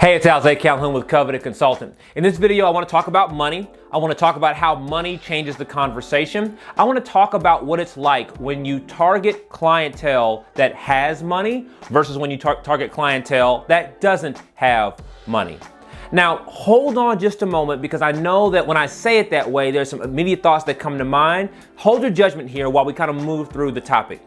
Hey, it's Al Calhoun with Coveted Consultant. In this video, I want to talk about money. I want to talk about how money changes the conversation. I want to talk about what it's like when you target clientele that has money versus when you target clientele that doesn't have money. Now, hold on just a moment, because I know that when I say it that way, there's some immediate thoughts that come to mind. Hold your judgment here while we kind of move through the topic.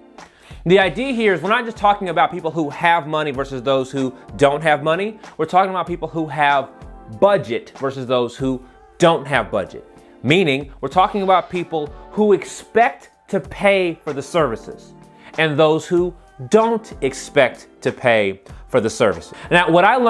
The idea here is we're not just talking about people who have money versus those who don't have money. We're talking about people who have budget versus those who don't have budget. Meaning, we're talking about people who expect to pay for the services and those who don't expect to pay for the services. Now, what I'm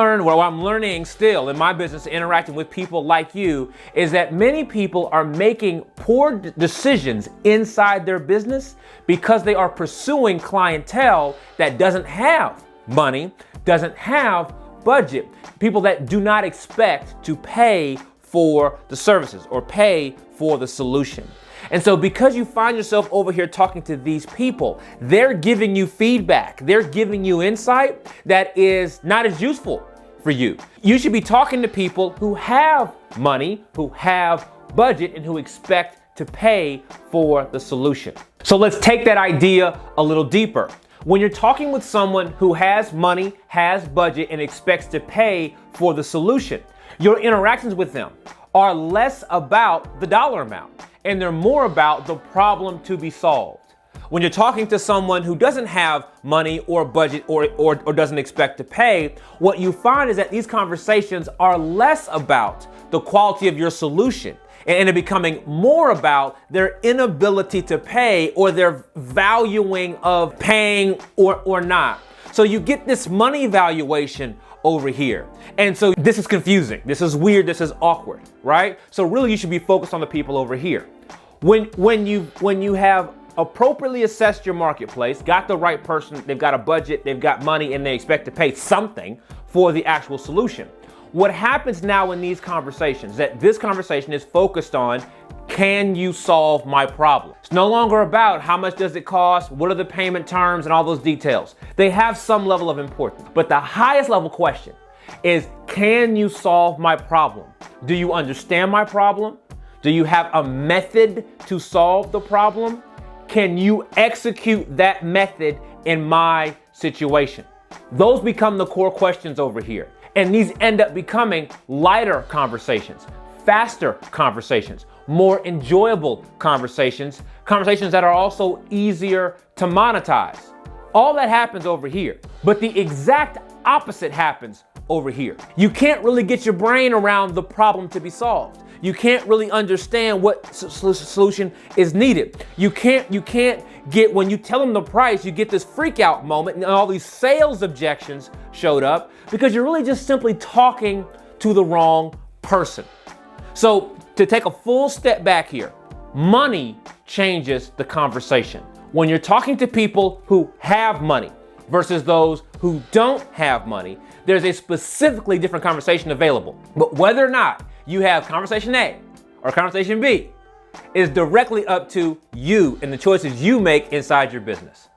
learning still in my business, interacting with people like you, is that many people are making poor decisions inside their business because they are pursuing clientele that doesn't have money, doesn't have budget, people that do not expect to pay for the services or pay for the solution. And so because you find yourself over here talking to these people, they're giving you feedback, they're giving you insight that is not as useful for you. You should be talking to people who have money, who have budget, and who expect to pay for the solution. So let's take that idea a little deeper. When you're talking with someone who has money, has budget, and expects to pay for the solution, your interactions with them are less about the dollar amount, and they're more about the problem to be solved. When you're talking to someone who doesn't have money or budget or doesn't expect to pay, what you find is that these conversations are less about the quality of your solution and it becoming more about their inability to pay or their valuing of paying or not. So you get this money valuation over here. And so this is confusing. This is weird. This is awkward, right? So really you should be focused on the people over here. When you have appropriately assessed your marketplace, got the right person, they've got a budget, they've got money, and they expect to pay something for the actual solution. What happens now in these conversations, that this conversation is focused on, can you solve my problem? It's no longer about how much does it cost, what are the payment terms, and all those details. They have some level of importance, but the highest level question is, can you solve my problem? Do you understand my problem? Do you have a method to solve the problem? Can you execute that method in my situation? Those become the core questions over here. And these end up becoming lighter conversations, faster conversations, more enjoyable conversations, conversations that are also easier to monetize. All that happens over here, but the exact opposite happens over here. You can't really get your brain around the problem to be solved. You can't really understand what solution is needed. You can't get, when you tell them the price, you get this freak out moment and all these sales objections showed up because you're really just simply talking to the wrong person. So to take a full step back here, money changes the conversation. When you're talking to people who have money versus those who don't have money, there's a specifically different conversation available. But whether or not you have conversation A or conversation B is directly up to you and the choices you make inside your business.